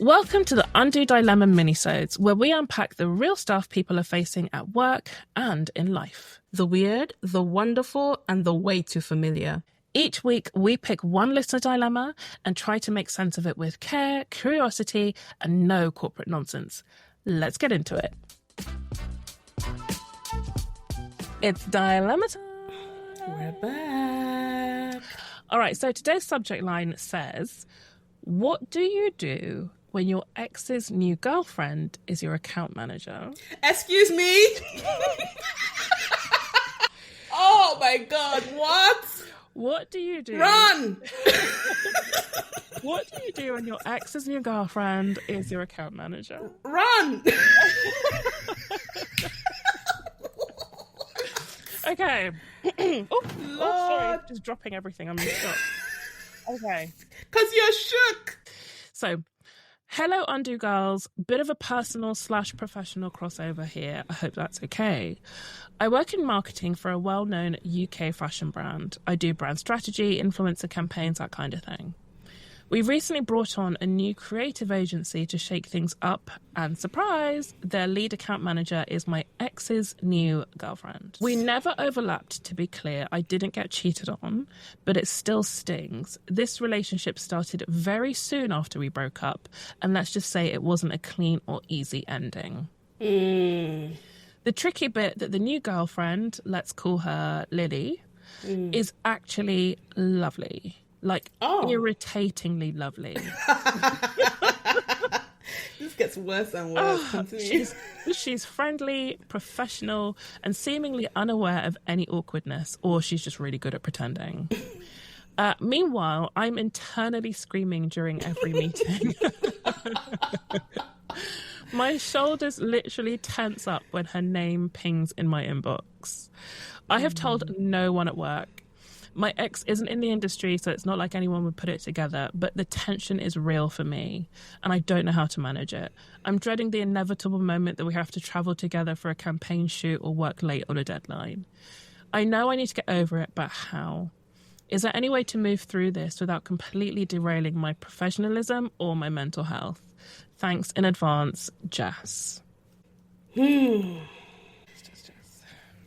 Welcome to the Undo Dilemma minisodes, where we unpack the real stuff people are facing at work and in life. The weird, the wonderful, and the way too familiar. Each week, we pick one listener dilemma and try to make sense of it with care, curiosity, and no corporate nonsense. Let's get into it. It's dilemma time. We're back. All right, so today's subject line says, what do you do when your ex's new girlfriend is your account manager? Excuse me? Oh my God, what? What do you do? Run! What do you do when your ex's new girlfriend is your account manager? Run! Okay. Oh, sorry. Just dropping everything. I'm in shock. Okay. Because you're shook. So, hello, Undo Girls. Bit of a personal / professional crossover here. I hope that's okay. I work in marketing for a well-known UK fashion brand. I do brand strategy, influencer campaigns, that kind of thing. We recently brought on a new creative agency to shake things up, and surprise, their lead account manager is my ex's new girlfriend. We never overlapped, to be clear. I didn't get cheated on, but it still stings. This relationship started very soon after we broke up, and let's just say it wasn't a clean or easy ending. The tricky bit that the new girlfriend, let's call her Lily, is actually lovely. Like, irritatingly lovely. This gets worse and worse. She's friendly, professional, and seemingly unaware of any awkwardness, or she's just really good at pretending. Meanwhile, I'm internally screaming during every meeting. My shoulders literally tense up when her name pings in my inbox. I have told no one at work. My ex isn't in the industry, so it's not like anyone would put it together, but the tension is real for me, and I don't know how to manage it. I'm dreading the inevitable moment that we have to travel together for a campaign shoot or work late on a deadline. I know I need to get over it, but how? Is there any way to move through this without completely derailing my professionalism or my mental health? Thanks in advance, Jess.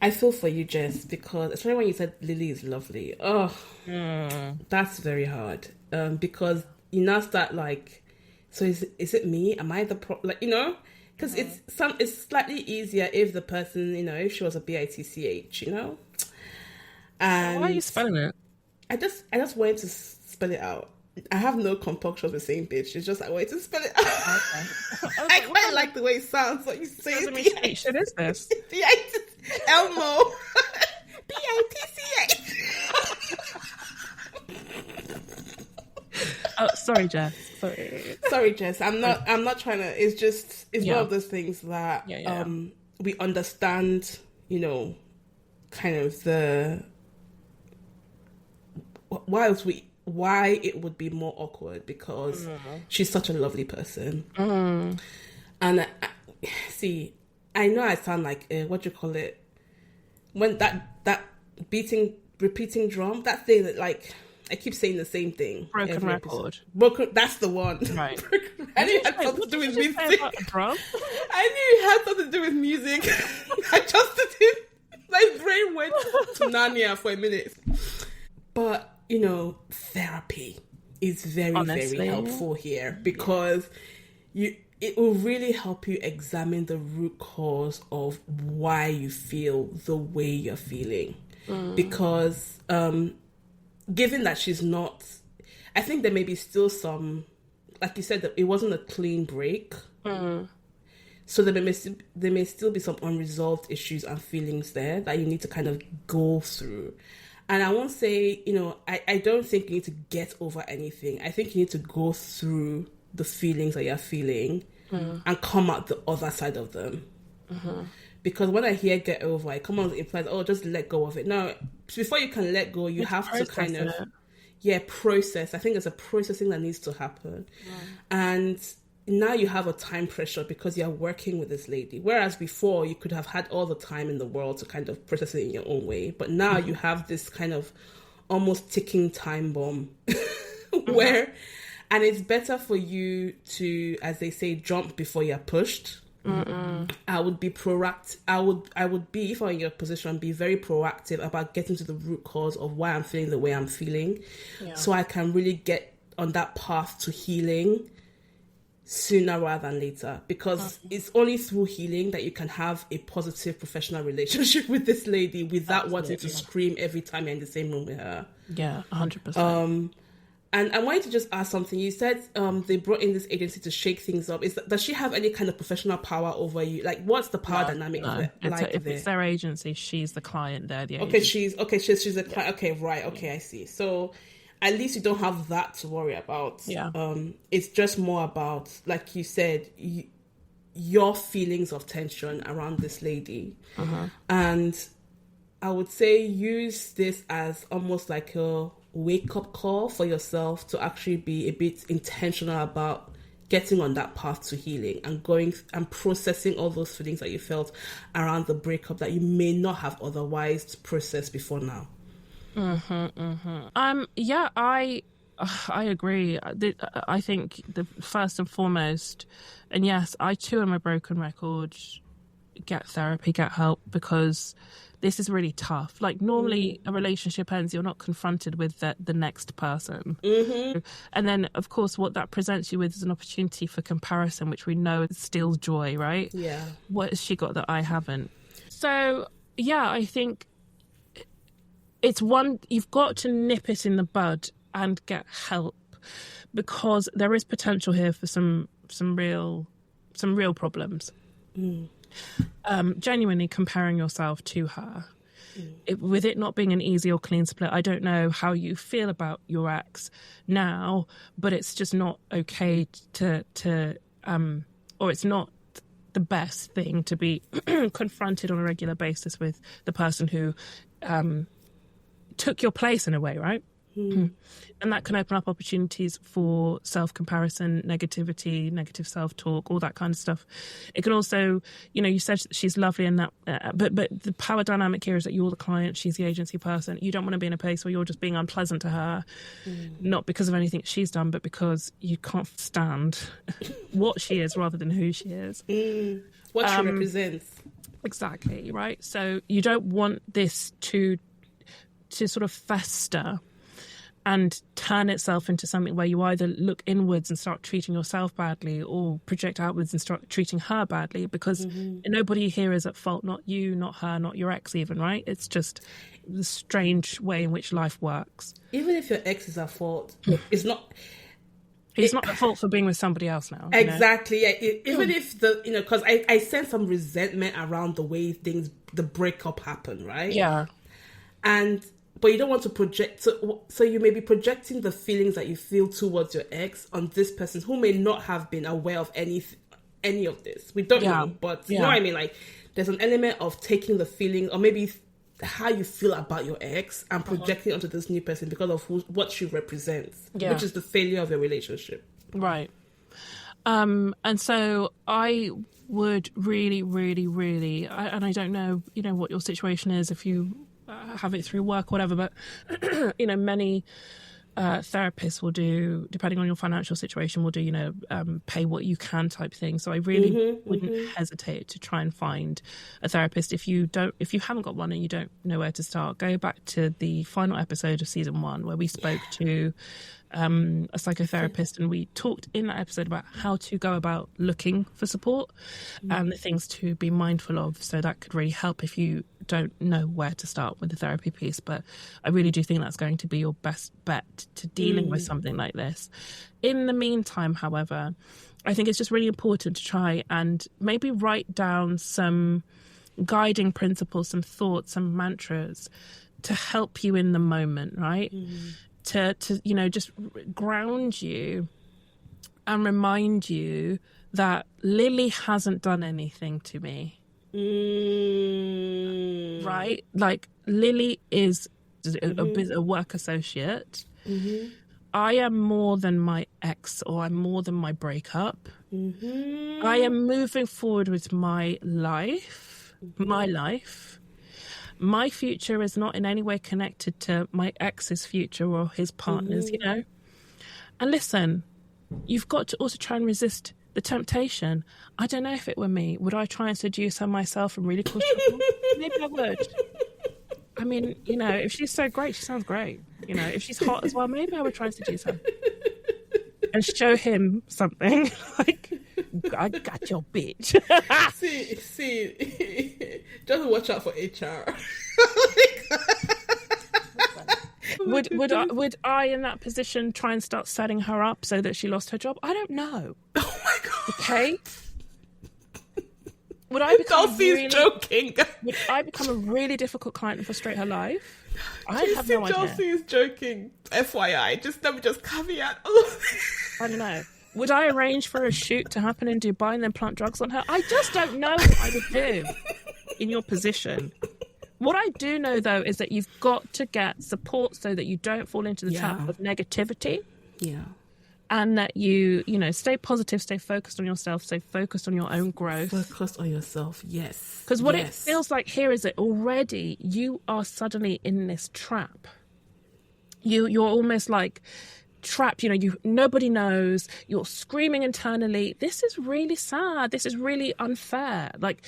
I feel for you, Jess, because especially when you said Lily is lovely. That's very hard. Because you now start like, so is it me? Am I the Because it's slightly easier if the person, if she was a bitch, And why are you spelling it? I just wanted to spell it out. I have no compunction with saying bitch. It's just I wanted to spell it out. Okay. I quite like the way it sounds. What you say? What is this? Elmo. B-I-T-C-H. Oh, sorry, Jess. Sorry, Jess. I'm not trying to. It's one of those things that we understand. Kind of the why it would be more awkward because she's such a lovely person. And I know I sound like what do you call it when that repeating drum, that thing that like I keep saying the same thing. Broken record. That's the one. Right. I knew it had something to do with music. I knew it had something to do with music. I just didn't. My brain went to Narnia for a minute. But therapy is very, honestly, very helpful here because it will really help you examine the root cause of why you feel the way you're feeling. Because given that she's not, I think there may be still some, like you said, that it wasn't a clean break. So there may still be some unresolved issues and feelings there that you need to kind of go through. And I won't say, I don't think you need to get over anything. I think you need to go through the feelings that you're feeling and come out the other side of them. Because when I hear get over, it comes implies, just let go of it. No, before you can let go, you have to kind of, process. I think there's a processing that needs to happen. And now you have a time pressure because you're working with this lady. Whereas before you could have had all the time in the world to kind of process it in your own way. But now you have this kind of almost ticking time bomb where And it's better for you to, as they say, jump before you're pushed. I would be proactive. I would be, if I'm in your position, be very proactive about getting to the root cause of why I'm feeling the way I'm feeling, so I can really get on that path to healing sooner rather than later. Because it's only through healing that you can have a positive professional relationship with this lady without wanting to scream every time you're in the same room with her. Yeah, 100%. And I wanted to just ask something. You said they brought in this agency to shake things up. Does she have any kind of professional power over you? Like, what's the power dynamic of it? If it's their agency, she's the client. They're the agent. Okay, she's a client. Okay, right. Okay, I see. So at least you don't have that to worry about. Yeah. It's just more about, like you said, your feelings of tension around this lady, and I would say use this as almost like a wake-up call for yourself to actually be a bit intentional about getting on that path to healing and going and processing all those feelings that you felt around the breakup that you may not have otherwise processed before now. Yeah, I agree. I think the first and foremost, and yes, I too am a broken record, get therapy, get help, because this is really tough. Like, normally a relationship ends, you're not confronted with the next person. And then, of course, what that presents you with is an opportunity for comparison, which we know steals joy, right? Yeah. What has she got that I haven't? So, yeah, I think it's you've got to nip it in the bud and get help, because there is potential here for some real problems. Genuinely comparing yourself to her, with it not being an easy or clean split. I don't know how you feel about your ex now, but it's just not okay to or it's not the best thing to be confronted on a regular basis with the person who took your place in a way, right? And that can open up opportunities for self-comparison, negativity, negative self-talk, all that kind of stuff. It can also, you said she's lovely and that, but the power dynamic here is that you're the client, she's the agency person. You don't want to be in a place where you're just being unpleasant to her, not because of anything she's done, but because you can't stand what she is rather than who she is. What she represents. Exactly, right? So you don't want this to sort of fester and turn itself into something where you either look inwards and start treating yourself badly, or project outwards and start treating her badly, because nobody here is at fault, not you, not her, not your ex even, right? It's just the strange way in which life works. Even if your ex is at fault, it's not... He's not at fault for being with somebody else now. Exactly, yeah. Even if because I sense some resentment around the way the breakup happened, right? Yeah. But you don't want to project, so you may be projecting the feelings that you feel towards your ex on this person who may not have been aware of any of this. We don't know, but you know what I mean? Like, there's an element of taking the feeling, or maybe how you feel about your ex, and projecting onto this new person because of what she represents, which is the failure of your relationship. Right. And so I would really, really, really, and I don't know, what your situation is, if you have it through work or whatever, but many therapists will do, depending on your financial situation, will do pay what you can type thing. So I really wouldn't hesitate to try and find a therapist. If you haven't got one and you don't know where to start, go back to the final episode of season 1 where we spoke to a psychotherapist, and we talked in that episode about how to go about looking for support and the things to be mindful of. So that could really help if you don't know where to start with the therapy piece. But I really do think that's going to be your best bet to dealing with something like this. In the meantime, however, I think it's just really important to try and maybe write down some guiding principles, some thoughts, some mantras to help you in the moment, right? To just ground you and remind you that Lily hasn't done anything to me. Right? Like, Lily is a work associate. I am more than my ex, or I'm more than my breakup. I am moving forward with my life. My future is not in any way connected to my ex's future or his partner's, And listen, you've got to also try and resist the temptation. I don't know if it were me. Would I try and seduce her myself and really cause trouble? Maybe I would. I mean, you know, if she's so great, she sounds great. You know, if she's hot as well, maybe I would try and seduce her. And show him something. Like, I got your bitch. see, just watch out for HR. Would I in that position try and start setting her up so that she lost her job? I don't know. Oh my God. Okay. Would I become joking. Would I become a really difficult client and frustrate her life? I have no idea. Chelsea is joking. FYI, let me caveat. I don't know. Would I arrange for a shoot to happen in Dubai and then plant drugs on her? I just don't know what I would do in your position. What I do know, though, is that you've got to get support so that you don't fall into the trap of negativity. Yeah. And that you stay positive, stay focused on yourself, stay focused on your own growth. Focused on yourself, yes. Because what it feels like here is that already you are suddenly in this trap. You're almost like trapped, nobody knows, you're screaming internally, this is really sad, this is really unfair. Like,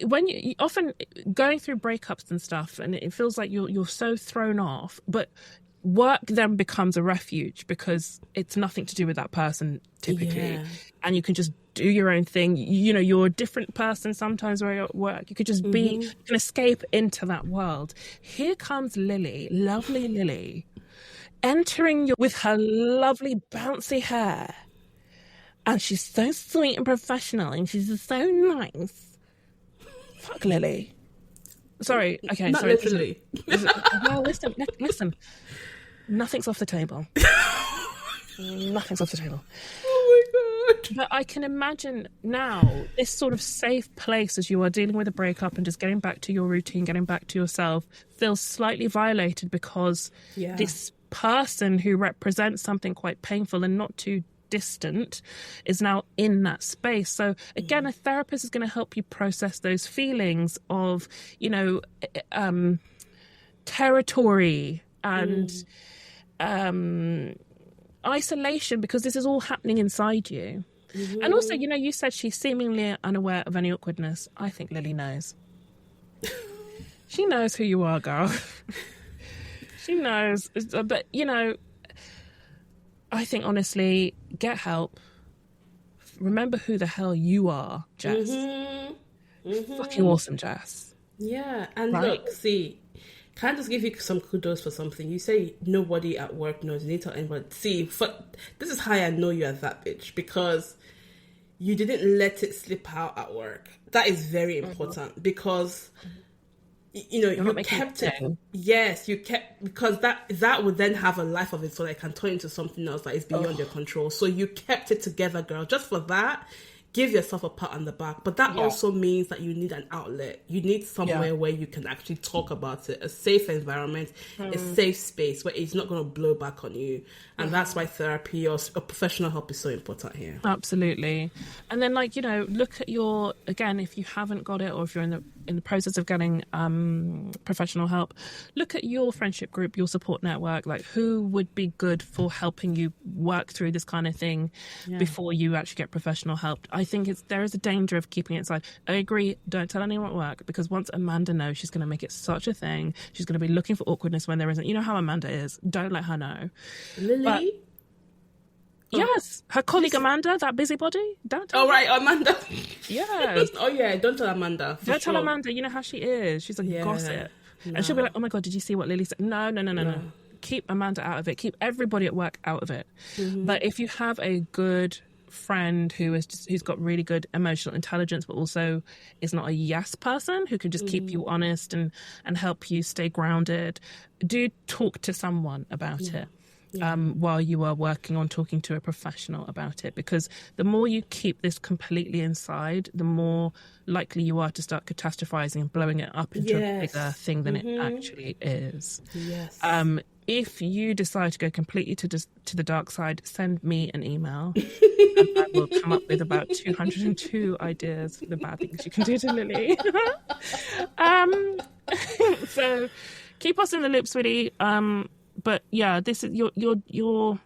when you often going through breakups and stuff, and it feels like you're so thrown off, but work then becomes a refuge because it's nothing to do with that person typically, and you can just do your own thing. You're a different person sometimes where you're at work. You could just be, you can escape into that world. Here comes Lily, lovely Lily, entering with her lovely bouncy hair, and she's so sweet and professional, and she's so nice. Fuck Lily. Sorry. Okay. Not sorry. literally. Well, listen. Nothing's off the table. Nothing's off the table. Oh my God. But I can imagine now this sort of safe place as you are dealing with a breakup and just getting back to your routine, getting back to yourself, feels slightly violated because this person who represents something quite painful and not too distant is now in that space. So again, a therapist is going to help you process those feelings of, territory and isolation, because this is all happening inside you. And also, you said she's seemingly unaware of any awkwardness. I think Lily knows. She knows who you are, girl. She knows. But, I think, honestly, get help. Remember who the hell you are, Jess. Fucking awesome, Jess. Yeah, and look, see, can I just give you some kudos for something? You say nobody at work knows. You need to tell anybody. See, this is how I know you're that bitch, because you didn't let it slip out at work. That is very important, because you kept it. Yes, you kept, because that would then have a life of its own. It can turn into something else that is beyond your control. So you kept it together, girl. Just for that, give yourself a pat on the back. But that also means that you need an outlet. You need somewhere where you can actually talk about it. A safe environment, a safe space where it's not going to blow back on you. And that's why therapy or professional help is so important here. Absolutely. And then, look at again, if you haven't got it, or if you're in the process of getting professional help, look at your friendship group, your support network, like who would be good for helping you work through this kind of thing before you actually get professional help. I think there is a danger of keeping it inside. I agree, don't tell anyone at work, because once Amanda knows, she's going to make it such a thing. She's going to be looking for awkwardness when there isn't. You know how Amanda is. Don't let her know. Lily? Yes, her colleague Amanda, that busybody. Don't tell her. Right, Amanda. Yes. Oh yeah, don't tell Amanda. Don't tell Amanda. You know how she is. She's a gossip. No. And she'll be like, oh my God, did you see what Lily said? No. Keep Amanda out of it. Keep everybody at work out of it. But if you have a good friend who's got really good emotional intelligence, but also is not a yes person, who can just keep you honest and help you stay grounded, do talk to someone about it. While you are working on talking to a professional about it, because the more you keep this completely inside, the more likely you are to start catastrophizing and blowing it up into a bigger thing than it actually is. Yes. If you decide to go completely to the dark side, send me an email and I will come up with about 202 ideas for the bad things you can do to Lily. So keep us in the loop, sweetie. But yeah, this is your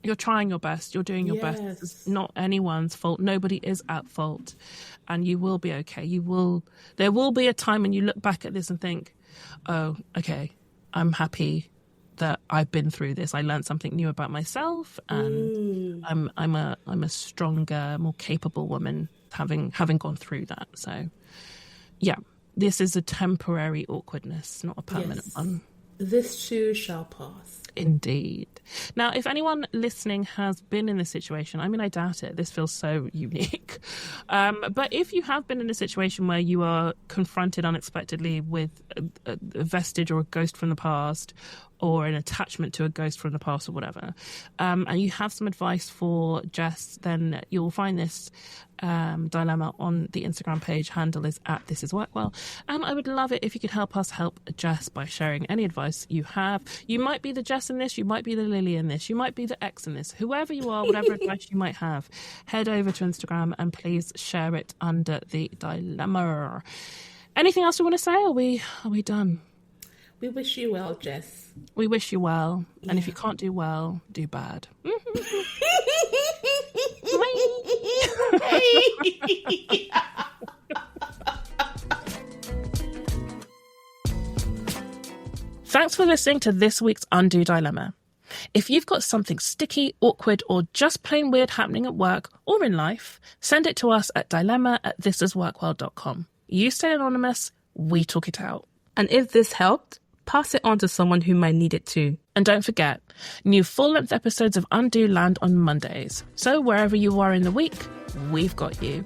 You're trying your best. You're doing your best. It's not anyone's fault. Nobody is at fault. And you will be okay. There will be a time when you look back at this and think, oh, okay, I'm happy that I've been through this. I learned something new about myself, and I'm a stronger, more capable woman having gone through that. So yeah, this is a temporary awkwardness, not a permanent one. This too shall pass. Indeed. Now, if anyone listening has been in this situation, I mean, I doubt it. This feels so unique. But if you have been in a situation where you are confronted unexpectedly with a vestige or a ghost from the past, or an attachment to a ghost from the past or whatever, and you have some advice for Jess, then you'll find this dilemma on the Instagram page. Handle is @thisisworkwell. And I would love it if you could help us help Jess by sharing any advice you have. You might be the Jess in this, you might be the Lily in this, you might be the X in this. Whoever you are, whatever advice you might have, head over to Instagram and please share it under the dilemma. Anything else you want to say? Are we done? We wish you well, Jess. We wish you well. Yeah. And if you can't do well, do bad. Thanks for listening to this week's Undo Dilemma. If you've got something sticky, awkward, or just plain weird happening at work or in life, send it to us at dilemma@thisisworkwell.com. You stay anonymous, we talk it out. And if this helped, pass it on to someone who might need it too. And don't forget, new full-length episodes of Undo land on Mondays. So wherever you are in the week, we've got you.